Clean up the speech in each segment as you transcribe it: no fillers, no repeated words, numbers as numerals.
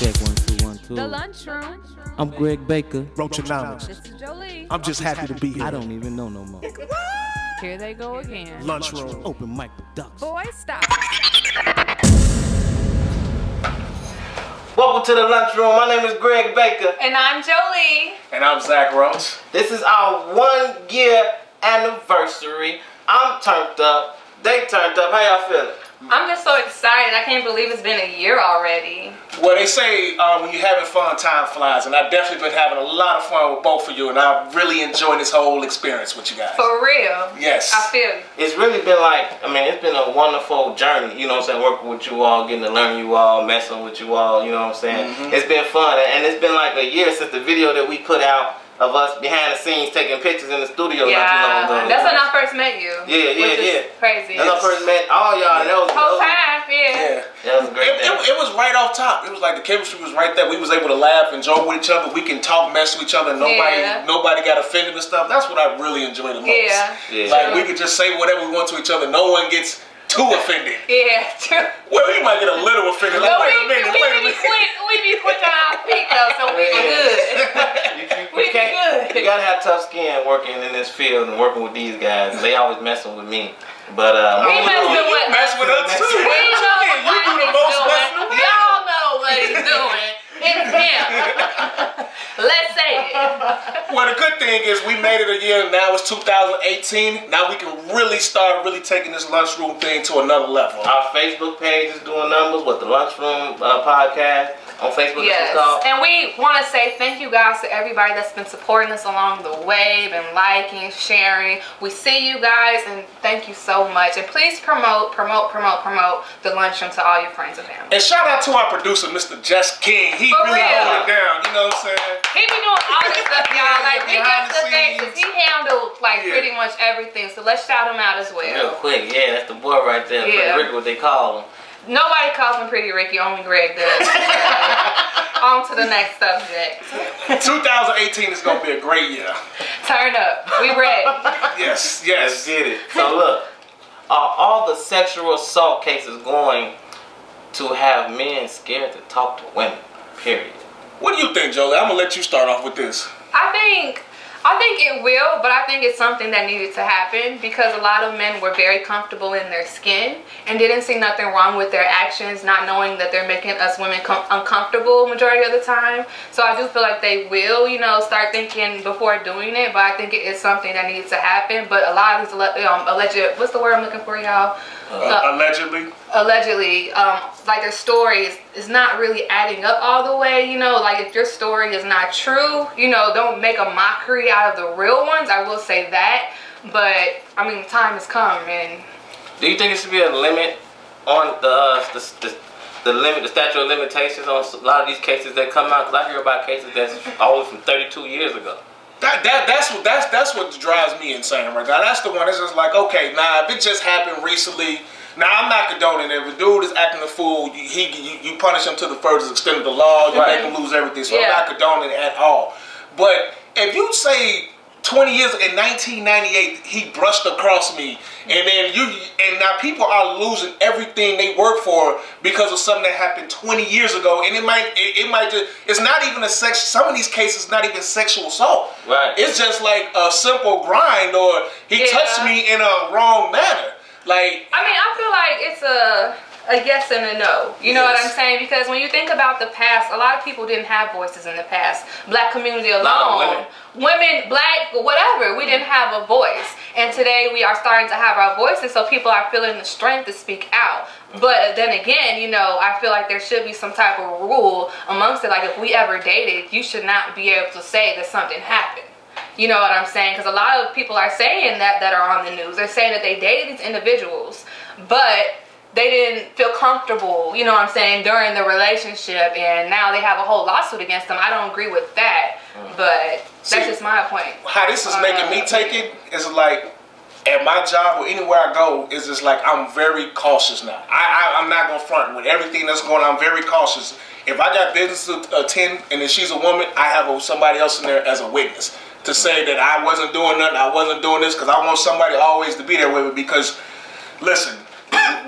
Check 1 2 1 2. The Lunchroom. I'm Greg Baker. Roachonomics. This is Jolie. I'm just happy to be here. I don't even know no more. Here they go again. Lunchroom. Open mic production. Boy, stop. Welcome to the Lunchroom. My name is Greg Baker. And I'm Jolie. And I'm Zach Roach. This is our 1 year anniversary. I'm turned up. They turned up. How y'all feeling? I'm just so excited. I can't believe it's been a year already. Well, they say when you're having fun, time flies, and I've definitely been having a lot of fun with both of you, and I really enjoyed this whole experience with you guys. For real. Yes. I feel you. It's really been like, it's been a wonderful journey, you know what I'm saying, working with you all, getting to learn you all, messing with you all, you know what I'm saying. It's been fun, and it's been like a year since the video that we put out of us behind the scenes taking pictures in the studio not too long ago. That's when I first met you. Yeah. Crazy. That's when I first met all y'all. Whole time, yeah. That was a great thing. It was right off top. It was like the chemistry was right there. We was able to laugh and joke with each other. We can talk, mess with each other. Nobody got offended and stuff. That's what I really enjoyed the most. Yeah. Like we could just say whatever we want to each other. No one gets too offended. Yeah, true. Well, you might get a little offended. Like, wait a minute. We be quick on our feet though, so we be good. We be good. You gotta have tough skin working in this field and working with these guys. They always messing with me. But we mess with us too. We know You do the most messing with me. Y'all know what he's doing. It's him. Let's say it. Well, the good thing is we made it a year. Now it's 2018. Now we can really start taking this lunchroom thing to another level. our Facebook page is doing numbers with the Lunchroom podcast on Facebook. Yes, and we want to say thank you guys to everybody that's been supporting us along the way, been liking, sharing. We see you guys, and thank you so much. And please promote the Lunchroom to all your friends and family. And shout out to our producer, Mr. Jess King. He For really real. hold it down. You know what I'm saying? He be doing all this stuff, y'all. Like, we Behind got the the faces. scenes. He handled pretty much everything. So let's shout him out as well. Real quick, that's the boy right there. Yeah. Rick, what they call him. Nobody calls him Pretty Ricky, only Greg does. On to the next subject. 2018 is gonna be a great year. Turn up. We ready. Yes. Let's get it. So look, are all the sexual assault cases going to have men scared to talk to women? Period. What do you think, Jolie? I'm gonna let you start off with this. I think it will, but I think it's something that needed to happen because a lot of men were very comfortable in their skin and didn't see nothing wrong with their actions, not knowing that they're making us women uncomfortable majority of the time. So I do feel like they will, start thinking before doing it, but I think it is something that needs to happen. But a lot of these alleged, what's the word I'm looking for, y'all? Allegedly, like their story is not really adding up all the way, like if your story is not true, don't make a mockery out of the real ones. I will say that, but I mean, time has come. And do you think it should be a limit on the statute of limitations on a lot of these cases that come out? Because I hear about cases that's always from 32 years ago. That's what drives me insane right now. That's the one that's just like, okay, now if it just happened recently, now I'm not condoning it. If a dude is acting a fool, you punish him to the furthest extent of the law, you make him lose everything. So I'm not condoning it at all. But if you say 20 years in 1998 he brushed across me, and then now people are losing everything they work for because of something that happened 20 years ago, and it might just, it's not even some of these cases not even sexual assault. Right. It's just like a simple grind, or he touched me in a wrong manner. Like, I mean, I feel like it's a yes and a no. You know what I'm saying? Because when you think about the past, a lot of people didn't have voices in the past. Black community alone, women, black, whatever, we didn't have a voice. And today we are starting to have our voices, so people are feeling the strength to speak out. But then again, I feel like there should be some type of rule amongst it. Like if we ever dated, you should not be able to say that something happened. You know what I'm saying? Because a lot of people are saying that are on the news. They're saying that they dated these individuals, but they didn't feel comfortable, you know what I'm saying, during the relationship, and now they have a whole lawsuit against them. I don't agree with that, but that's just my point. How this is making me take it is like, at my job or anywhere I go, is just like I'm very cautious now. I'm not going to front with everything that's going on. I'm very cautious. If I got business to attend and then she's a woman, I have somebody else in there as a witness to say that I wasn't doing nothing, I wasn't doing this, because I want somebody always to be there with me. Because, listen,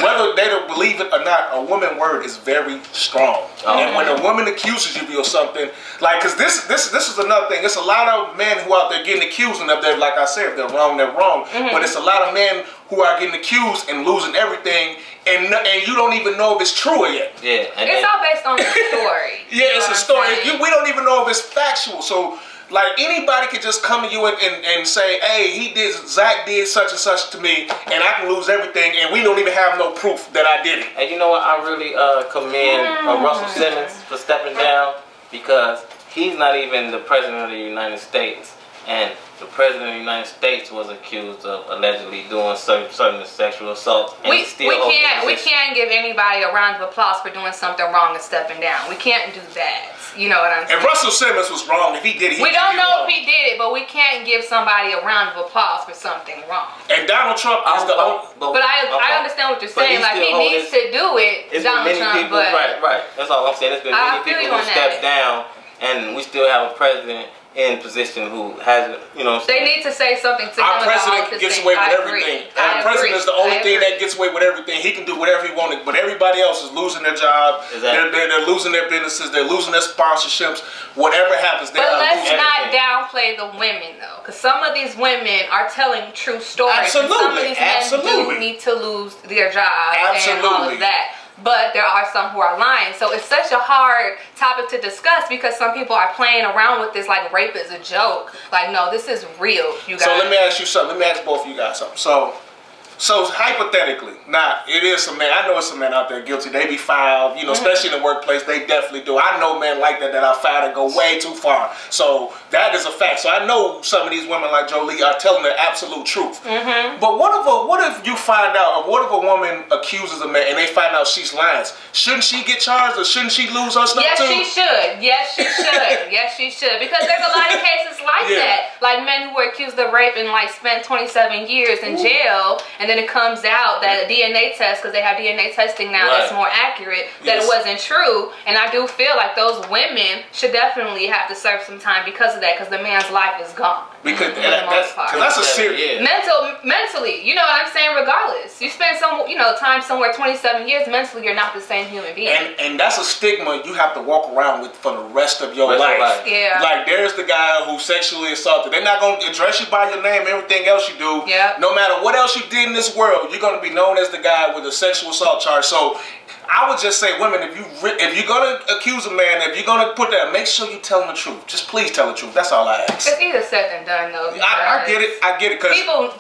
whether they don't believe it or not, a woman word is very strong. And when a woman accuses you of something, like, cause this is another thing. It's a lot of men who out there getting accused, and if they're, like I said, if they're wrong, they're wrong. But it's a lot of men who are getting accused and losing everything, and you don't even know if it's true yet. Yeah, it's all based on the story. Yeah, it's a story. We don't even know if it's factual. So, like, anybody could just come to you and say, hey, Zach did such and such to me, and I can lose everything, and we don't even have no proof that I did it. And you know what? I really commend Russell Simmons for stepping down, because he's not even the president of the United States. And the president of the United States was accused of allegedly doing certain sexual assaults. And We can't give anybody a round of applause for doing something wrong and stepping down. We can't do that. You know what I'm saying? If Russell Simmons was wrong, if he did it, we don't know if he did it, but we can't give somebody a round of applause for something wrong. And Donald Trump is the only. But I understand what you're saying. Like, he needs to do it. It's Donald been many Trump, people, right. That's all I'm saying. It's been many people who stepped down, and we still have a president in position who hasn't, you know. They need to say something to him. Our president gets away with everything. Our president is the only thing that gets away with everything. He can do whatever he wanted, but everybody else is losing their job. Exactly. They're losing their businesses. They're losing their sponsorships. Whatever happens, they're losing everything. But let's not downplay the women, though, because some of these women are telling true stories. Absolutely. Some of these men do need to lose their jobs and all of that. But there are some who are lying. So it's such a hard topic to discuss, because some people are playing around with this like rape is a joke. Like, no, this is real, you guys. So let me ask you something. Let me ask both of you guys something. So hypothetically, it is some men. I know it's some men out there guilty. They be filed, you know, especially in the workplace. They definitely do. I know men like that are filed and go way too far. So that is a fact. So I know some of these women like Jolie are telling the absolute truth. But what if you find out, or what if a woman accuses a man and they find out she's lying? Shouldn't she get charged, or shouldn't she lose her stuff too? Yes, she should. Yes, she should. Yes, she should. Because there's a lot of cases like that. Like men who were accused of rape and like spent 27 years in jail, and then it comes out that a DNA test, because they have DNA testing now that's more accurate, that it wasn't true. And I do feel like those women should definitely have to serve some time because of that, because the man's life is gone. Because that's a serious mentally, you know what I'm saying? Regardless, you spend time somewhere 27 years, mentally you're not the same human being. And that's a stigma you have to walk around with for the rest of your life. Yeah. Like, there's the guy who sexually assaulted. They're not going to address you by your name. Everything else you do, no matter what else you did in this world, you're going to be known as the guy with a sexual assault charge. So I would just say, women, if you're going to accuse a man, if you're going to put that, make sure you tell him the truth. Just please tell the truth. That's all I ask. It's either said than done, though. I get it. I get it. Cause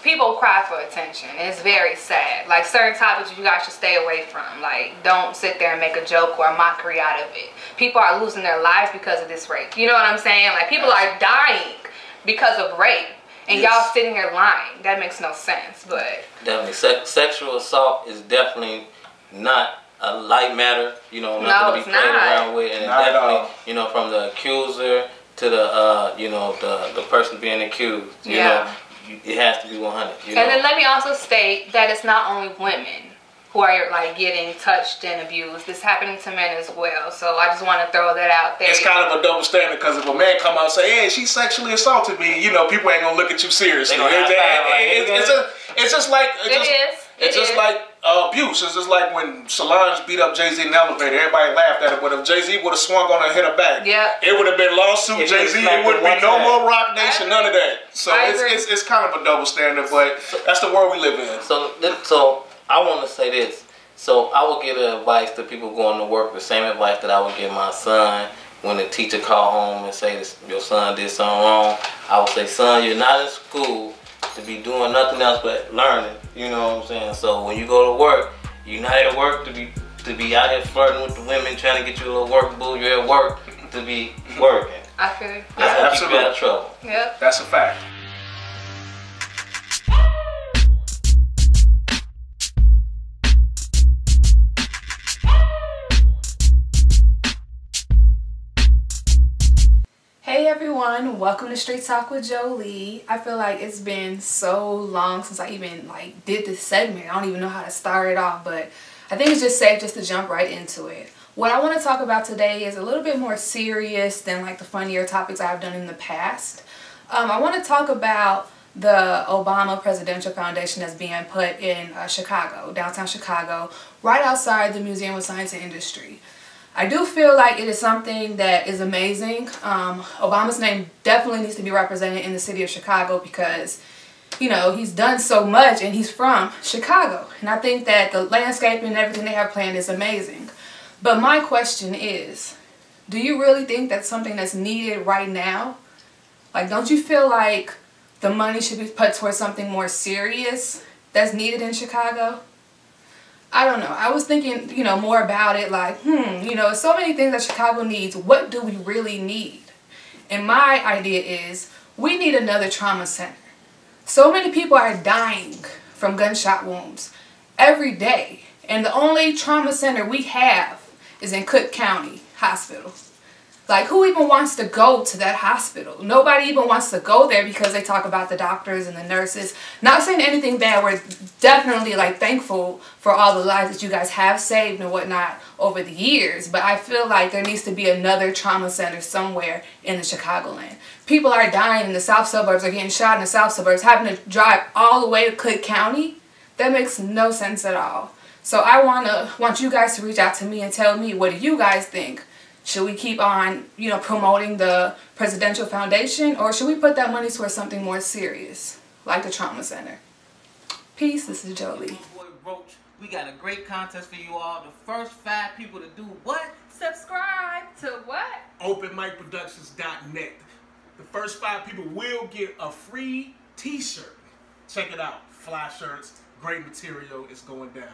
people cry for attention. It's very sad. Like, certain topics you guys should stay away from. Like, don't sit there and make a joke or a mockery out of it. People are losing their lives because of this rape. You know what I'm saying? Like, people are dying because of rape. And y'all sitting here lying. That makes no sense. But definitely, sexual assault is definitely not a light matter. You know, nothing to be played around with. And definitely, you know, from the accuser to the the person being accused. You know, it has to be 100. And then let me also state that it's not only women who are like getting touched and abused. It's happening to men as well. So I just want to throw that out there. It's kind of a double standard, because if a man come out and say, hey, she sexually assaulted me, you know, people ain't gonna look at you seriously. It's just like abuse. It's just like when Solange beat up Jay-Z in the elevator. Everybody laughed at it, but if Jay-Z would have swung on her and hit her back, it would have been lawsuit Jay-Z. It wouldn't be no more Rock Nation, none of that. So it's kind of a double standard, but that's the world we live in. So I want to say this. So I would give advice to people going to work, the same advice that I would give my son when the teacher call home and say your son did something wrong. I would say, son, you're not in school to be doing nothing else but learning. You know what I'm saying? So when you go to work, you're not at work to be out here flirting with the women, trying to get you a little work boo. You're at work to be working. I feel you. That's what keep you out of trouble. Yep. That's a fact. Hey everyone, welcome to Street Talk with Jolie. I feel like it's been so long since I even did this segment. I don't even know how to start it off, but I think it's just safe just to jump right into it. What I want to talk about today is a little bit more serious than the funnier topics I've done in the past. I want to talk about the Obama Presidential Foundation that's being put in Chicago, downtown Chicago, right outside the Museum of Science and Industry. I do feel like it is something that is amazing. Obama's name definitely needs to be represented in the city of Chicago because, you know, he's done so much and he's from Chicago. And I think that the landscaping and everything they have planned is amazing. But my question is, do you really think that's something that's needed right now? Like, don't you feel like the money should be put towards something more serious that's needed in Chicago? I don't know. I was thinking, you know, more about it like, you know, so many things that Chicago needs. What do we really need? And my idea is we need another trauma center. So many people are dying from gunshot wounds every day. And the only trauma center we have is in Cook County Hospital. Like, who even wants to go to that hospital? Nobody even wants to go there because they talk about the doctors and the nurses. Not saying anything bad. We're definitely, like, thankful for all the lives that you guys have saved and whatnot over the years. But I feel like there needs to be another trauma center somewhere in the Chicagoland. People are dying in the south suburbs, are getting shot in the south suburbs, having to drive all the way to Cook County. That makes no sense at all. So I want you guys to reach out to me and tell me, what do you guys think? Should we keep on, you know, promoting the Presidential Foundation, or should we put that money towards something more serious, like the Trauma Center? Peace, this is Jolie. We got a great contest for you all. The first 5 people to do what? Subscribe to what? OpenMicProductions.net. The first 5 people will get a free t-shirt. Check it out. Fly shirts, great material. It's going down.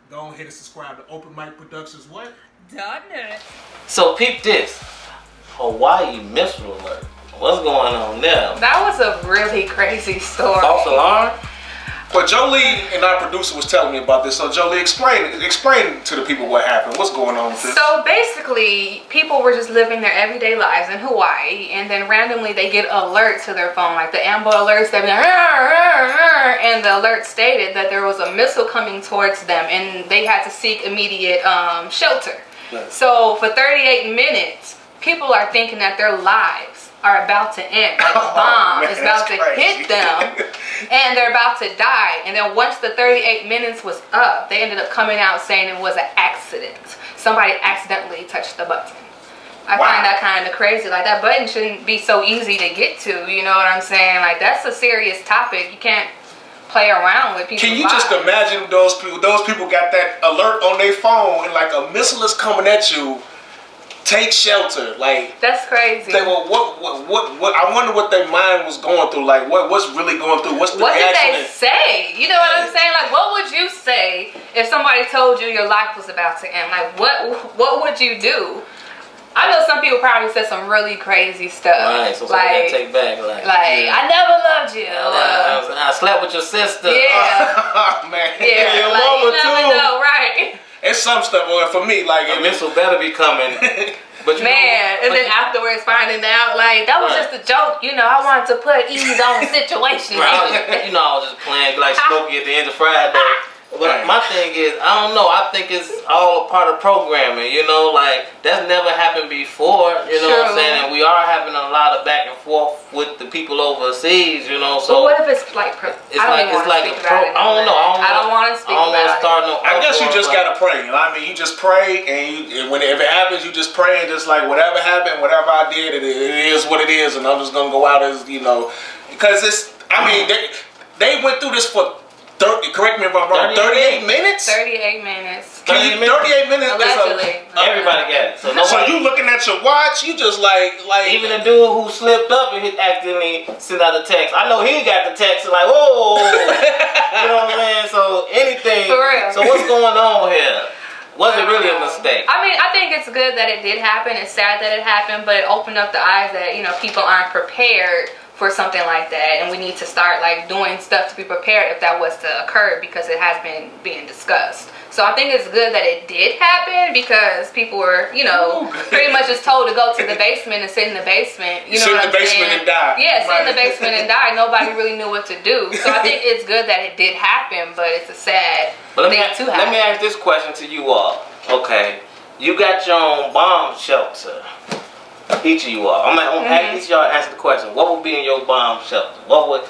Go ahead and subscribe to Open Mic Productions. What? .net. So peep this. Hawaii missile alert. What's going on there? That was a really crazy story. False alarm? Well, Jolie and our producer was telling me about this. So Jolie, explain to the people what happened. What's going on with this? So basically, people were just living their everyday lives in Hawaii, and then randomly they get alerts to their phone, like the Amber alerts. They'd be like, and the alert stated that there was a missile coming towards them, and they had to seek immediate shelter. Yes. So for 38 minutes, people are thinking that their lives are about to end. Like a bomb is about to hit them and they're about to die. And then once the 38 minutes was up, they ended up coming out saying it was an accident. Somebody accidentally touched the button. I find that kind of crazy. Like, that button shouldn't be so easy to get to, you know what I'm saying? Like, that's a serious topic. You can't play around with people. Can you just imagine those people got that alert on their phone and like a missile is coming at you? Take shelter, like, that's crazy. They were, what? I wonder what their mind was going through. Like, what's really going through? What's the reaction? What did they say? You know what I'm saying? Like, what would you say if somebody told you your life was about to end? Like, what would you do? I know some people probably said some really crazy stuff. Right, so like, take back, like I never loved you. I slept with your sister. Yeah, man. Yeah, your like, mama you never too. know, right? It's some stuff, or for me, like a missile better be coming. But you man, and then afterwards finding out, like, that was just a joke. You know, I wanted to put ease on the situation. Right, I was just playing like Smokey at the end of Friday. But my thing is, I don't know, I think it's all a part of programming, you know, like, that's never happened before, you know what I'm saying, and we are having a lot of back and forth with the people overseas, you know, so. But what if it's like, I don't want to speak about it. I guess you just gotta pray. I mean, you just pray, and if it happens, you just pray, and just like, whatever happened, whatever I did, it is what it is, and I'm just gonna go out as, you know, because it's, I mean, they went through this for 30, correct me if I'm wrong, 38 minutes? 38 minutes. 38 minutes Allegedly. Everybody got it. So you looking at your watch, you just like even the dude who slipped up and he accidentally sent out a text. I know he got the text like, whoa. You know what I'm saying? So anything. For real. So what's going on here? Was it really a mistake? I mean, I think it's good that it did happen. It's sad that it happened, but it opened up the eyes that, you know, people aren't prepared for something like that, and we need to start like doing stuff to be prepared if that was to occur, because it has been being discussed. So I think it's good that it did happen, because people were, you know, pretty much just told to go to the basement and sit in the basement. You know what I'm saying? Sit in the basement and die. Yeah, sit in the basement and die. Nobody really knew what to do. So I think it's good that it did happen, but it's a sad thing to happen. Let me ask this question to you all. Okay, you got your own bomb shelter. Each of you all. I'm gonna ask each of y'all answer the question. What would be in your bomb shelter? What would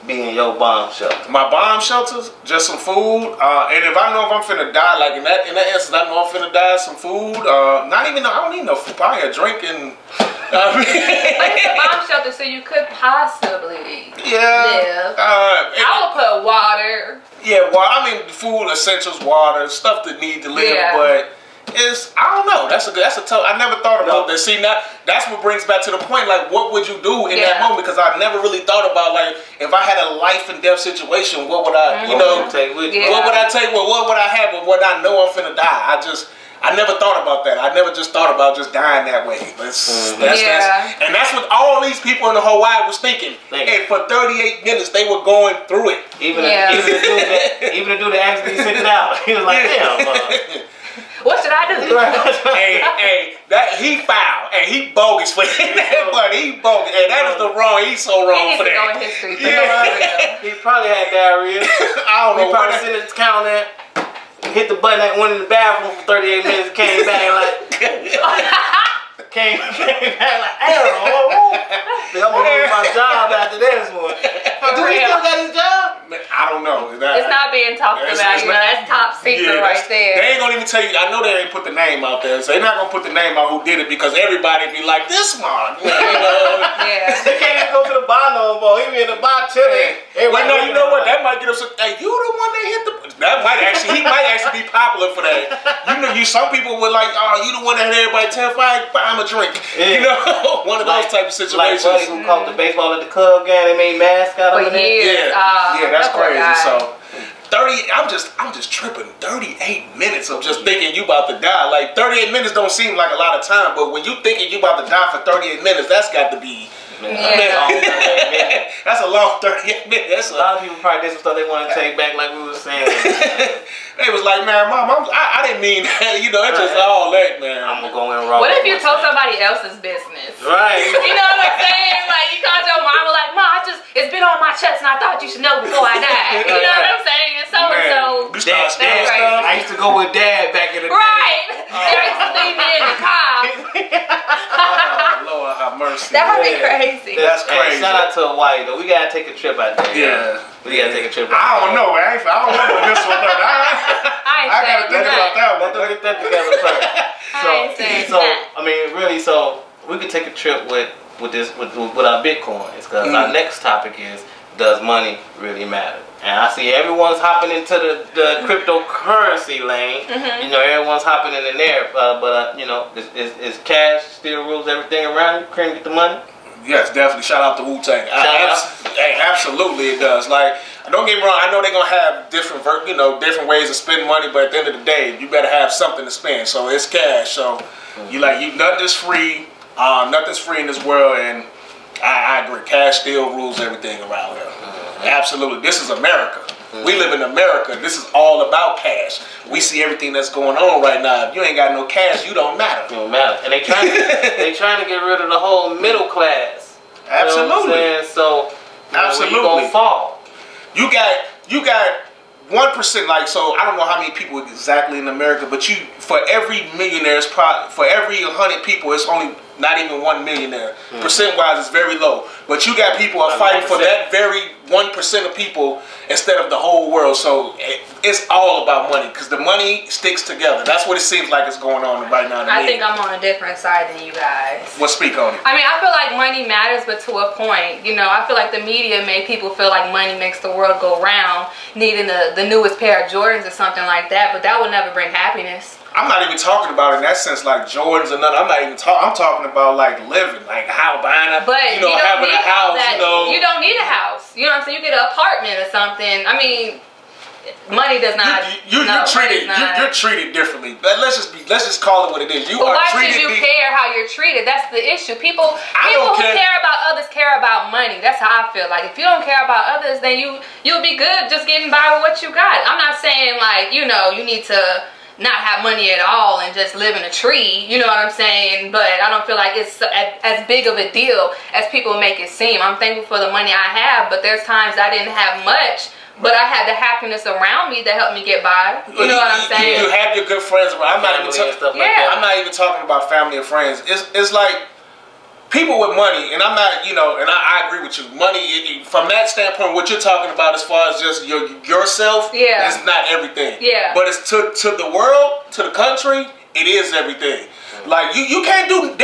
be in your bomb shelter? My bomb shelters, just some food, and if I know if I'm finna die, like in that instance, I know I'm finna die, some food. Not even, I don't need no food, probably a drink and. But it's a bomb shelter, so you could possibly live. I would put water. Yeah, well, I mean, food, essentials, water, stuff that need to live, but. I don't know. That's a tough. I never thought about that. See, now that's what brings back to the point. Like, what would you do in that moment? Because I never really thought about, like, if I had a life and death situation, what would I, take with you? What would I take? Well, what would I have? But what I know I'm finna die. I never thought about that. I never just thought about just dying that way. And that's what all these people in the Hawaii was thinking. And for 38 minutes, they were going through it. Even the dude that actually sent it out, he was like, damn. What should I do? He foul and he bogus for that, but he bogus, and that is the wrong. He's so wrong for that. He needs to go in history. He probably had diarrhea. I don't know. He probably sitting at the counter, hit the button that went in the bathroom for 38 minutes, came back like, came back like, I'm gonna lose my job after this one. Do he still got his job? I don't know. It's not being talked about. That's top secret right there. They ain't gonna even tell you. I know they ain't put the name out there, so they're not gonna put the name out who did it because everybody be like, this one. Yeah. They can't even go to the bar no more. He be in the bar chilling. Wait, no, you know what? That might get us. Hey, you the one that hit the. That might actually. He might actually be popular for that. Some people would like, oh, you the one that had everybody terrified. Buy him a drink. Yeah. One of those type of situations. Like Buddy who caught the baseball at the Cub game. They made masks out of it. Yeah, that's crazy. So 30. I'm just tripping. 38 minutes of just thinking you about to die. Like 38 minutes don't seem like a lot of time, but when you thinking you about to die for 38 minutes, that's got to be. That's a long 38 minutes. A lot of people probably did some stuff they want to take back, like we were saying. They was like, man, Mom, I didn't mean that. It's just all that, man. I'm gonna go in raw. What if you told somebody else's business? Right. You know what I'm saying? Like you called your mama, like, Mom, it's been on my chest, and I thought you should know before I died. You know what I'm saying? And so Dad, I used to go with Dad back in the day. Right. They used to leave me in the car. Lord have mercy. That would be crazy. That's crazy. Shout out to Hawaii though. We gotta take a trip out there. Yeah. We gotta take a trip. I don't know, man. I don't know about this one. I gotta think about that one. Let's get that together first. So I mean, really, so we could take a trip with our Bitcoins because our next topic is, does money really matter? And I see everyone's hopping into the cryptocurrency lane. Everyone's hopping in there. But is cash still rules everything around you? Can you get the money? Yes, definitely. Shout out to Wu-Tang. Absolutely, it does. Like, don't get me wrong. I know they're gonna have different ways to spend money, but at the end of the day, you better have something to spend. So it's cash. So nothing's free. Nothing's free in this world, and I agree. Cash still rules everything around here. Absolutely. This is America. We live in America. This is all about cash. We see everything that's going on right now. If you ain't got no cash, you don't matter. You don't matter. And they trying to get rid of the whole middle class. Absolutely. You know what I'm saying? So absolutely, you gonna fall. You got 1%. Like, so I don't know how many people exactly in America, but for every millionaire, for every 100 people, it's only not even 1 millionaire. Percent-wise, it's very low. But you got people are fighting for that very 1% of people instead of the whole world. So it's all about money because the money sticks together. That's what it seems like is going on right now. I think I'm on a different side than you guys. Well, speak on it. I mean, I feel like money matters, but to a point. I feel like the media made people feel like money makes the world go round, needing the newest pair of Jordans or something like that. But that would never bring happiness. I'm not even talking about in that sense like Jordans or nothing. I'm not even talking. I'm talking about like living, like buying a, but you don't having need a house. You don't need a house. You know what I'm saying? You get an apartment or something. I mean, money does not. You're treated differently. Let's just call it what it is. Why should you care how you're treated? That's the issue. People who care about others care about money. That's how I feel. Like if you don't care about others, then you'll be good just getting by with what you got. I'm not saying like you need to not have money at all and just live in a tree, you know what I'm saying? But I don't feel like it's as big of a deal as people make it seem. I'm thankful for the money I have, but there's times I didn't have much, but I had the happiness around me that helped me get by. You know what I'm saying? You have your good friends around. I'm not even talking about family and friends. It's like people with money, and I'm not, you know, and I agree with you. Money, from that standpoint, what you're talking about as far as just yourself, yeah, is not everything. Yeah. But it's to the world, to the country, it is everything. Like you can't do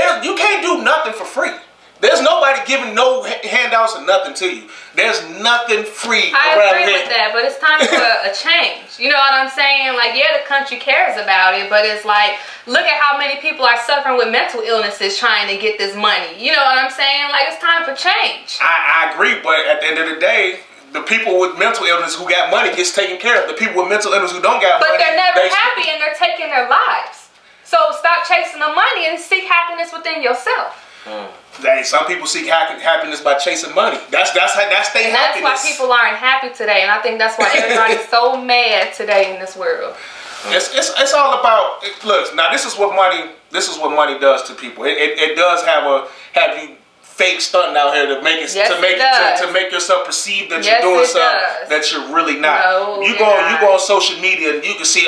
nothing for free. There's nobody giving no handouts or nothing to you. There's nothing free I around agree here. with that, but it's time for a change. You know what I'm saying? Like, yeah, the country cares about it, but it's like, look at how many people are suffering with mental illnesses trying to get this money. You know what I'm saying? Like, it's time for change. I agree, but at the end of the day, the people with mental illness who got money gets taken care of. The people with mental illness who don't got money, but they're never happy and they're taking their lives. So stop chasing the money and seek happiness within yourself. Hey, some people seek happiness by chasing money. That's their happiness. That's why people aren't happy today, and I think that's why everybody's so mad today in this world. It's all about. Look, now this is what money does to people. It does have you fake stunting out here to make it to make yourself perceive that you're doing something that you're really not. No, you go on social media and you can see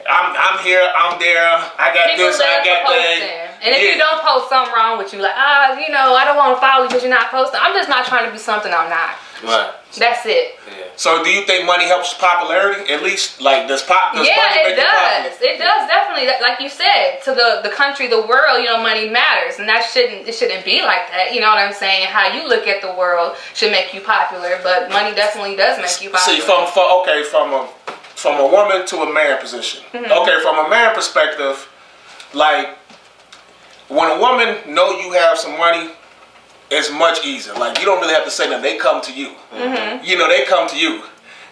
I'm here, I'm there, I got people this, I got that. And if you don't post something wrong with you, like, you know, I don't want to follow you because you're not posting. I'm just not trying to be something I'm not. Right. That's it. Yeah. So do you think money helps popularity? At least, like, does money make it does. It does, definitely. Like you said, to the country, the world, you know, money matters. And it shouldn't be like that. You know what I'm saying? How you look at the world should make you popular, but money definitely does make you popular. See, from a woman to a man position. Okay, from a man perspective, like, when a woman know you have some money, it's much easier. Like, you don't really have to say nothing. They come to you. You know, they come to you.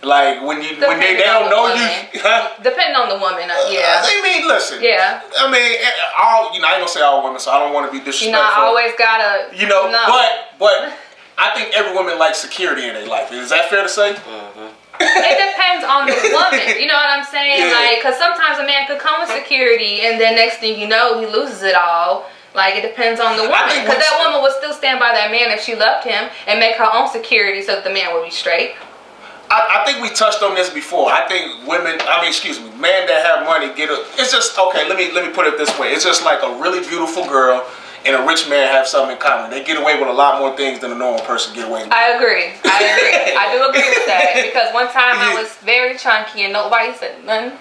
Like, when they don't know you. Depending on the woman, yeah. I mean, listen. Yeah. I mean, I ain't gonna say all women, so I don't want to be disrespectful. You know, I always gotta. You know, but I think every woman likes security in their life. Is that fair to say? It depends on the woman, you know what I'm saying? Yeah. Like, because sometimes a man could come with security and then next thing you know, he loses it all. Like, it depends on the woman. Because that woman would still stand by that man if she loved him and make her own security so that the man would be straight. I think we touched on this before. I think men that have money it's just, okay, let me put it this way. It's just like a really beautiful girl and a rich man have something in common. They get away with a lot more things than a normal person get away with. I agree. I do agree with that. Because one time I was very chunky and nobody said nothing.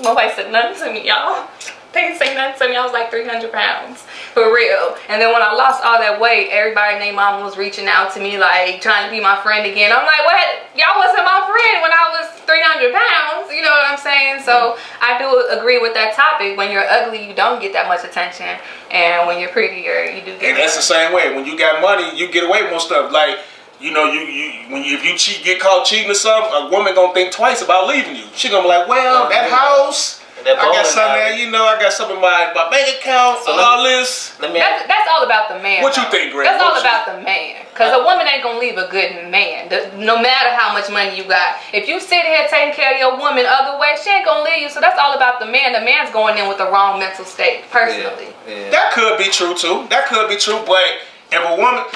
Nobody said nothing to me, y'all. They didn't say nothing to me. I was like 300 pounds. For real. And then when I lost all that weight, everybody named mama was reaching out to me, like, trying to be my friend again. I'm like, what? Y'all wasn't my friend when I was 300 pounds. You know what I'm saying? So I do agree with that topic. When you're ugly, you don't get that much attention. And when you're prettier, you do get. And that's the same way. When you got money, you get away with more stuff. Like, you know, if you get caught cheating or something, a woman gonna think twice about leaving you. She gonna be like, well, that house. I got something there, you know, I got something in my bank account, so all this. That's all about the man. What you think, Greg? That's all about the man. Because a woman ain't going to leave a good man, no matter how much money you got. If you sit here taking care of your woman other way, she ain't going to leave you. So that's all about the man. The man's going in with the wrong mental state, personally. Yeah. That could be true, too. That could be true, but if a woman,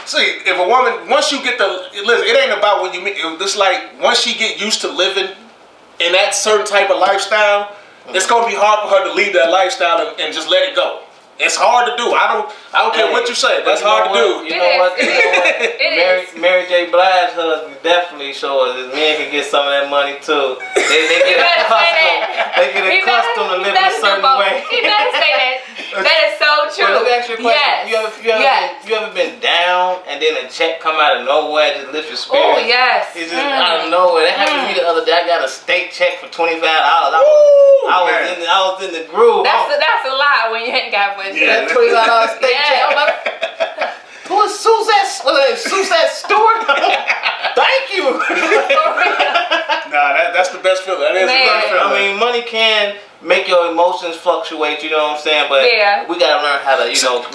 once you get listen, it ain't about when you meet, it's like, once she get used to living in that certain type of lifestyle, it's gonna be hard for her to leave that lifestyle and just let it go. It's hard to do. I don't care what you say. That's hard to do. You know what? Mary J. Blige's husband definitely shows us men can get some of that money too. They get accustomed. They get accustomed to living a certain way. He better say that. That is so true. Well, let me ask you a question. You ever been down and then a check come out of nowhere and just lift your spirit? Oh yes. It's just out of nowhere. That happened to me the other day. I got a steak check for $25. I was in the groove. That's a lot when you ain't got money. Yeah, $25 steak check. Who is Suzette Stewart? Thank you. Nah, that's the best feeling. That is the best feeling. I mean, money can make your emotions fluctuate, you know what I'm saying? But we gotta learn how to,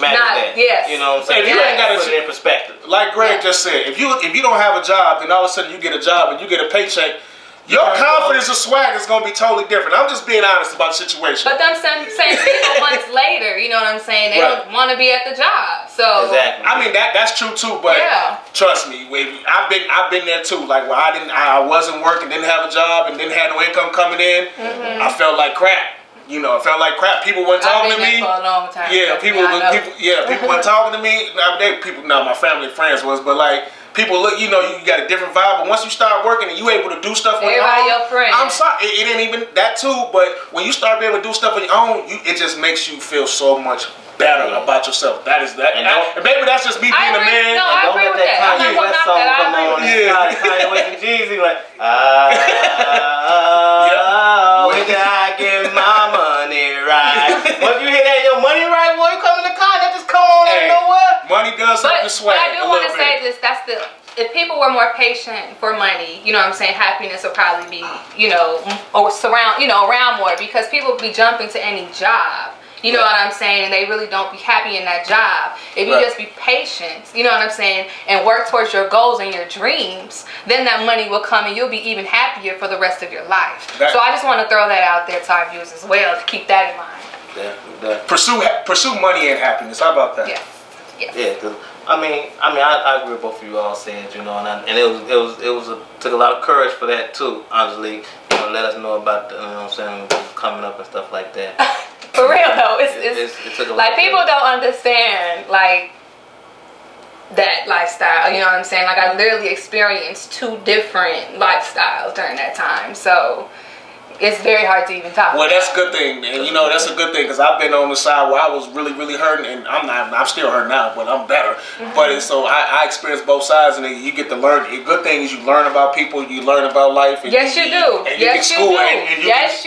manage that. Yes. You know what I'm saying? If you ain't got put it in perspective. Like Greg just said, if you don't have a job, then all of a sudden you get a job and you get a paycheck, your confidence or swag is going to be totally different. I'm just being honest about the situation. But them same people months later, you know what I'm saying? They don't want to be at the job. So exactly. I mean that's true too. But trust me, I've been there too. Like where I wasn't working, didn't have a job, and didn't have no income coming in. I felt like crap. You know, it felt like crap. People weren't talking to me. For a long time. Yeah, people weren't talking to me. My family and friends was, but like people look, you know, you got a different vibe. But once you start working and you able to do stuff on your own, your friend. I'm sorry, it ain't even that too. But when you start being able to do stuff on your own, it just makes you feel so much better about yourself. That is that. And maybe that's just me being a man. No, I agree with that. Kanye West song come on. Kanye West and Jeezy like, when did I get my money right? Once you hear that, your money right, boy, you come in the car, that just come on out of nowhere. Money does something to swag. But I do want to say this. If people were more patient for money, you know what I'm saying, happiness would probably be, you know, or around more, because people would be jumping to any job. You know what I'm saying? And they really don't be happy in that job. If you just be patient, you know what I'm saying, and work towards your goals and your dreams, then that money will come and you'll be even happier for the rest of your life. So I just want to throw that out there to our viewers as well, to keep that in mind. Pursue money and happiness. How about that? Yes. Yeah, because I agree with both of you all said, you know, and it took a lot of courage for that too, honestly. You know, let us know about the, you know what I'm saying, coming up and stuff like that. For real though, it took a lot like of people don't understand like that lifestyle. You know what I'm saying? Like I literally experienced 2 different lifestyles during that time, so it's very hard to even talk about. That's a good thing, and you know that's a good thing, because I've been on the side where I was really, really hurting, and I'm still hurting now, but I'm better. But so I experienced both sides, and you get to learn. The good thing is you learn about people, you learn about life. And yes, you do. And yes, you do.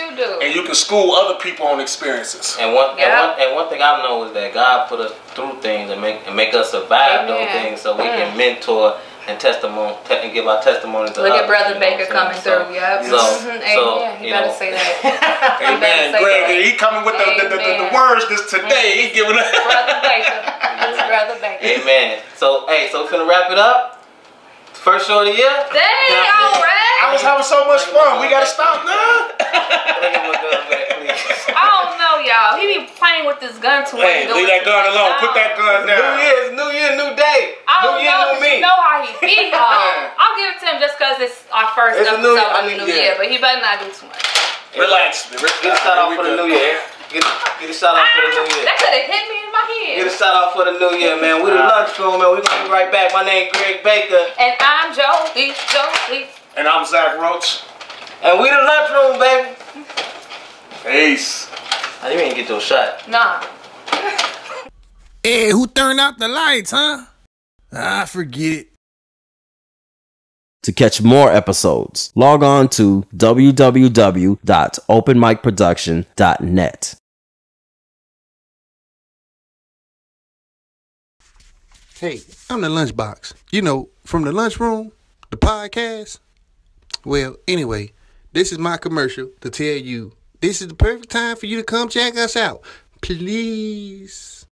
You do. And you can school other people on experiences. And one thing I know is that God put us through things and make us survive those things, so we can mentor and and give our testimony to Look others, at Brother Baker coming through. Yep. Amen. You better say that. Amen. Greg, he coming with the words this today. He giving us Brother Baker. Brother Baker. Amen. So we finna wrap it up. First show of the year. Dang, alright. I was having so much fun. We gotta stop now. I don't know, y'all. He be playing with this gun too much. Hey, leave that gun alone. Put that gun down. New year, new day. I don't new year, know, new me. You know how he be, y'all. I'll give it to him just because it's our first episode of the new year, but he better not do too much. Relax. Get a shout out for the new year. Get a shout out for the new year. That could have hit me in my head. Get a shout out for the new year, man. We the Lunchroom, man. We gonna be right back. My name Greg Baker. And I'm Jolie. And I'm Zach Roach. And we the Lunchroom, baby. Peace. I didn't even get your shot. Nah. Hey, who turned out the lights, huh? I forget it. To catch more episodes, log on to www.openmicproduction.net. Hey, I'm the Lunchbox. You know, from the Lunchroom, the podcast. Well, anyway, this is my commercial to tell you this is the perfect time for you to come check us out. Please.